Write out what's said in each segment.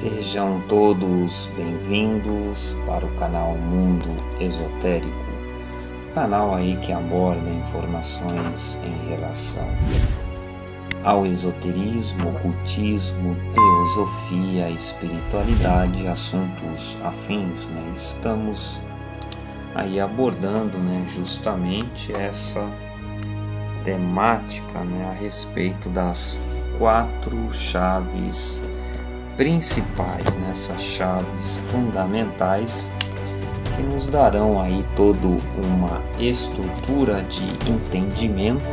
Sejam todos bem-vindos para o canal Mundo Esotérico, canal aí que aborda informações em relação ao esoterismo, ocultismo, teosofia, espiritualidade, assuntos afins, né? Estamos aí abordando, né, justamente essa temática, né, a respeito das 4 chaves principais, nessas chaves fundamentais que nos darão aí toda uma estrutura de entendimento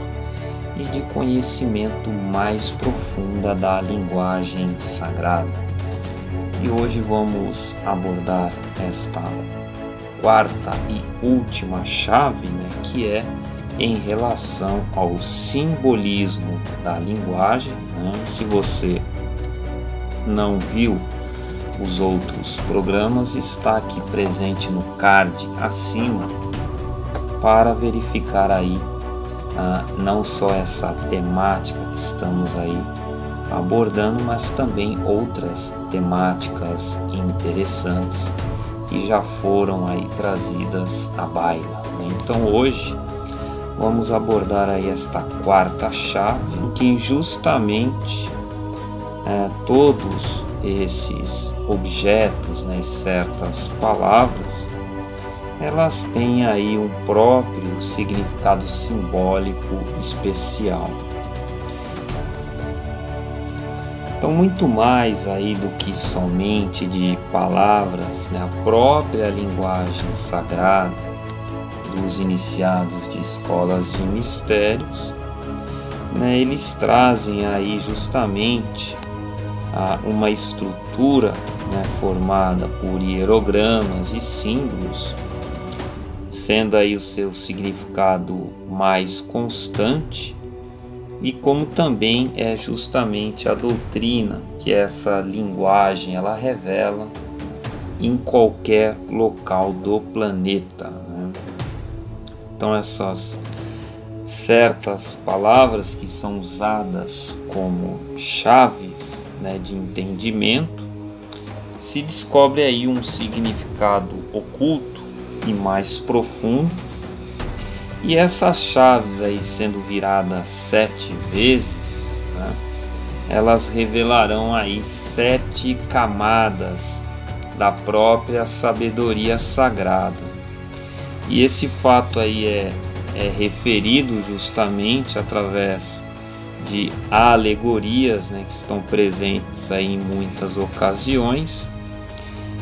e de conhecimento mais profunda da linguagem sagrada. E hoje vamos abordar esta 4ª e última chave, né, que é em relação ao simbolismo da linguagem, né? Se você não viu os outros programas, está aqui presente no card acima para verificar aí não só essa temática que estamos aí abordando, mas também outras temáticas interessantes que já foram aí trazidas à baila, né? Então hoje vamos abordar aí esta 4ª chave, que justamente todos esses objetos, né, certas palavras, elas têm aí um próprio significado simbólico especial. Então, muito mais aí do que somente de palavras, né, a própria linguagem sagrada dos iniciados de escolas de mistérios, né, eles trazem aí justamente uma estrutura, né, formada por hierogramas e símbolos, sendo aí o seu significado mais constante, e como também é justamente a doutrina que essa linguagem ela revela em qualquer local do planeta, né? Então essas certas palavras que são usadas como chaves, né, de entendimento, se descobre aí um significado oculto e mais profundo, e essas chaves aí sendo viradas 7 vezes, né, elas revelarão aí 7 camadas da própria sabedoria sagrada. E esse fato aí é referido justamente através de alegorias, né, que estão presentes aí em muitas ocasiões,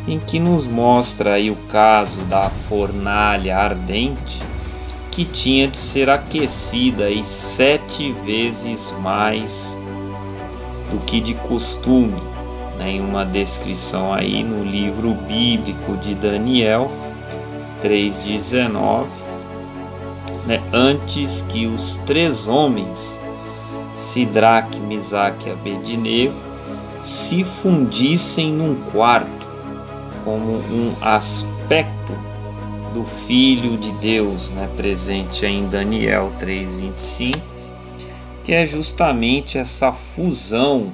em que nos mostra aí o caso da fornalha ardente que tinha de ser aquecida aí 7 vezes mais do que de costume, né, em uma descrição aí no livro bíblico de Daniel 3:19, né, antes que os 3 homens, Sidraque, Misaque e Abednego, se fundissem num quarto, como um aspecto do Filho de Deus, né, presente em Daniel 3:25, que é justamente essa fusão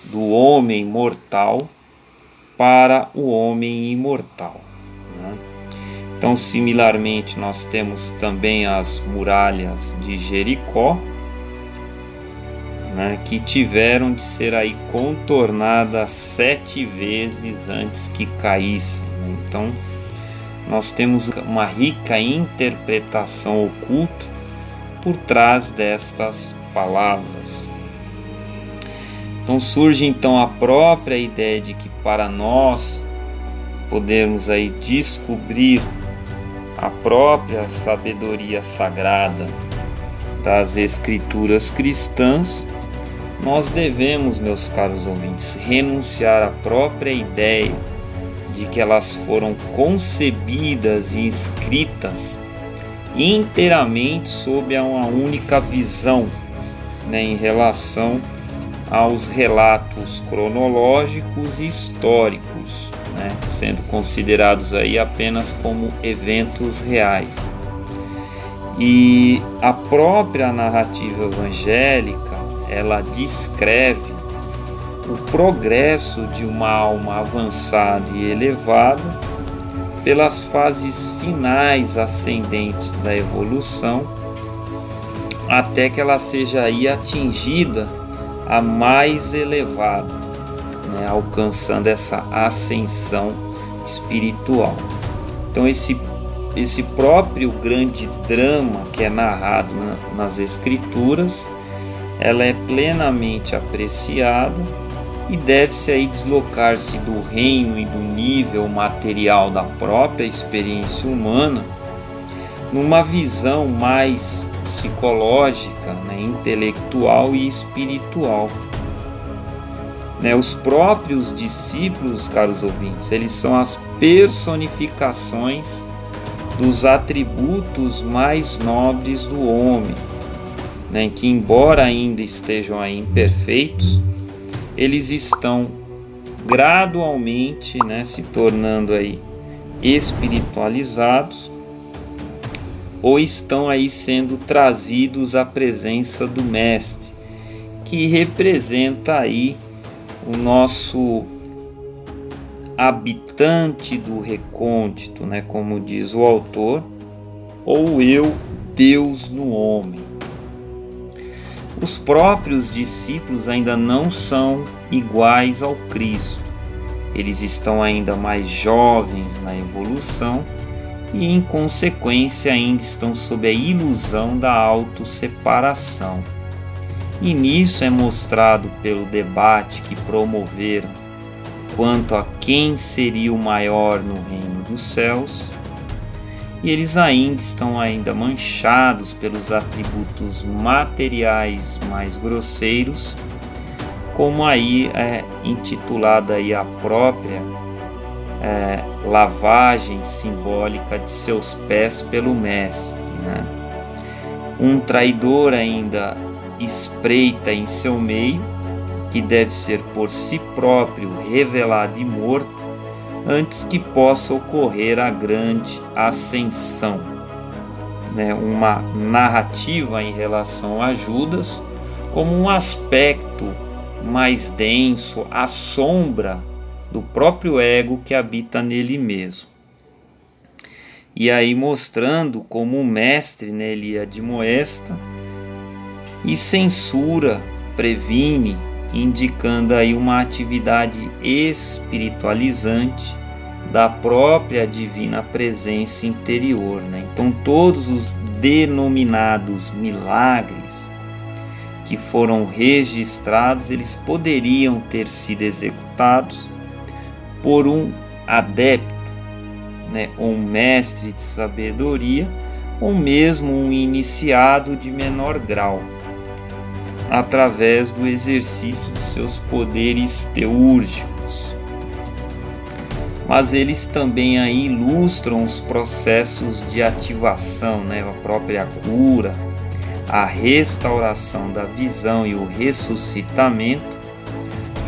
do homem mortal para o homem imortal, né? Então, similarmente, nós temos também as muralhas de Jericó, né, que tiveram de ser aí contornadas 7 vezes antes que caíssem, né? Então, nós temos uma rica interpretação oculta por trás destas palavras. Então surge então a própria ideia de que para nós podermos aí descobrir a própria sabedoria sagrada das escrituras cristãs, nós devemos, meus caros ouvintes, renunciar à própria ideia de que elas foram concebidas e escritas inteiramente sob uma única visão, né, em relação aos relatos cronológicos e históricos, né, sendo considerados aí apenas como eventos reais. E a própria narrativa evangélica, ela descreve o progresso de uma alma avançada e elevada pelas fases finais ascendentes da evolução, até que ela seja aí atingida a mais elevada, né, alcançando essa ascensão espiritual. Então esse próprio grande drama que é narrado nas Escrituras, ela é plenamente apreciada e deve-se aí deslocar-se do reino e do nível material da própria experiência humana numa visão mais psicológica, né, intelectual e espiritual. Os próprios discípulos, caros ouvintes, eles são as personificações dos atributos mais nobres do homem, né, que embora ainda estejam aí imperfeitos, eles estão gradualmente, né, se tornando aí espiritualizados, ou estão aí sendo trazidos à presença do Mestre, que representa aí o nosso habitante do recôndito, né, como diz o autor, ou eu, Deus no homem. Os próprios discípulos ainda não são iguais ao Cristo. Eles estão ainda mais jovens na evolução e, em consequência, ainda estão sob a ilusão da autosseparação. E nisso é mostrado pelo debate que promoveram quanto a quem seria o maior no reino dos céus, e eles ainda estão manchados pelos atributos materiais mais grosseiros, como aí é intitulada aí a própria lavagem simbólica de seus pés pelo Mestre, né? Um traidor ainda espreita em seu meio, que deve ser por si próprio revelado e morto, antes que possa ocorrer a grande ascensão. Uma narrativa em relação a Judas como um aspecto mais denso, a sombra do próprio ego que habita nele mesmo. E aí mostrando como o Mestre, né, ele admoesta e censura, previne, indicando aí uma atividade espiritualizante da própria divina presença interior, né? Então todos os denominados milagres que foram registrados, eles poderiam ter sido executados por um adepto, né, ou um mestre de sabedoria, ou mesmo um iniciado de menor grau, através do exercício de seus poderes teúrgicos. Mas eles também aí ilustram os processos de ativação, né, a própria cura, a restauração da visão e o ressuscitamento,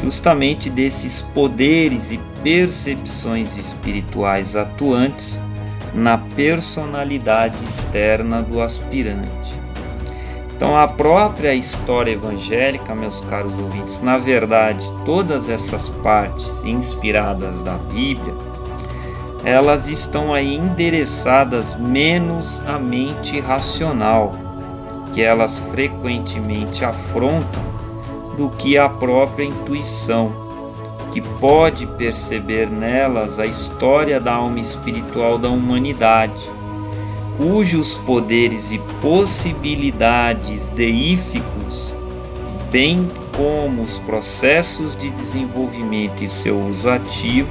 justamente desses poderes e percepções espirituais atuantes na personalidade externa do aspirante. Então a própria história evangélica, meus caros ouvintes, na verdade todas essas partes inspiradas da Bíblia, elas estão aí endereçadas menos à mente racional, que elas frequentemente afrontam, do que à própria intuição, que pode perceber nelas a história da alma espiritual da humanidade, cujos poderes e possibilidades deíficos, bem como os processos de desenvolvimento e seu uso ativo,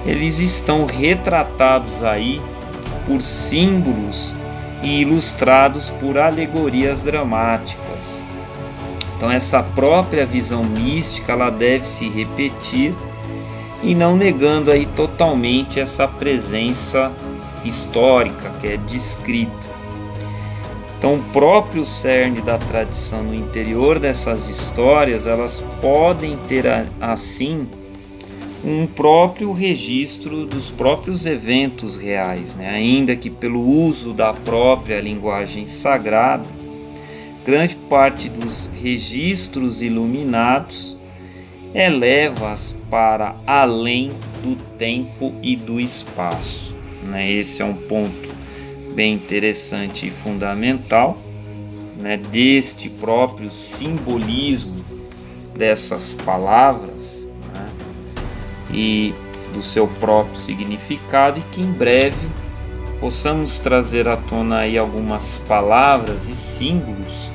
eles estão retratados aí por símbolos e ilustrados por alegorias dramáticas. Então essa própria visão mística, ela deve se repetir, e não negando aí totalmente essa presença histórica que é descrita. Então o próprio cerne da tradição no interior dessas histórias, elas podem ter assim um próprio registro dos próprios eventos reais, né? Ainda que pelo uso da própria linguagem sagrada, grande parte dos registros iluminados, eleva-as para além do tempo e do espaço, né? Esse é um ponto bem interessante e fundamental, né, deste próprio simbolismo dessas palavras, né, e do seu próprio significado, e que em breve possamos trazer à tona aí algumas palavras e símbolos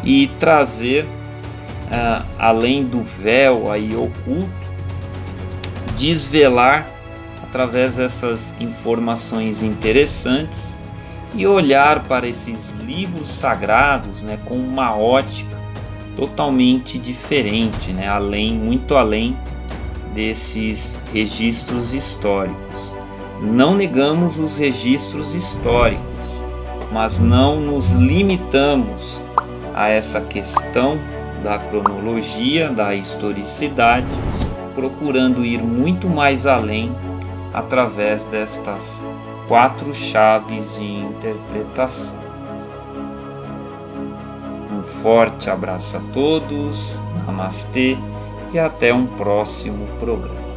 e trazer além do véu aí oculto, desvelar através dessas informações interessantes e olhar para esses livros sagrados, né, com uma ótica totalmente diferente, né, muito além desses registros históricos. Não negamos os registros históricos, mas não nos limitamos a essa questão da cronologia, da historicidade, procurando ir muito mais além através destas 4 chaves de interpretação. Um forte abraço a todos, namastê e até um próximo programa.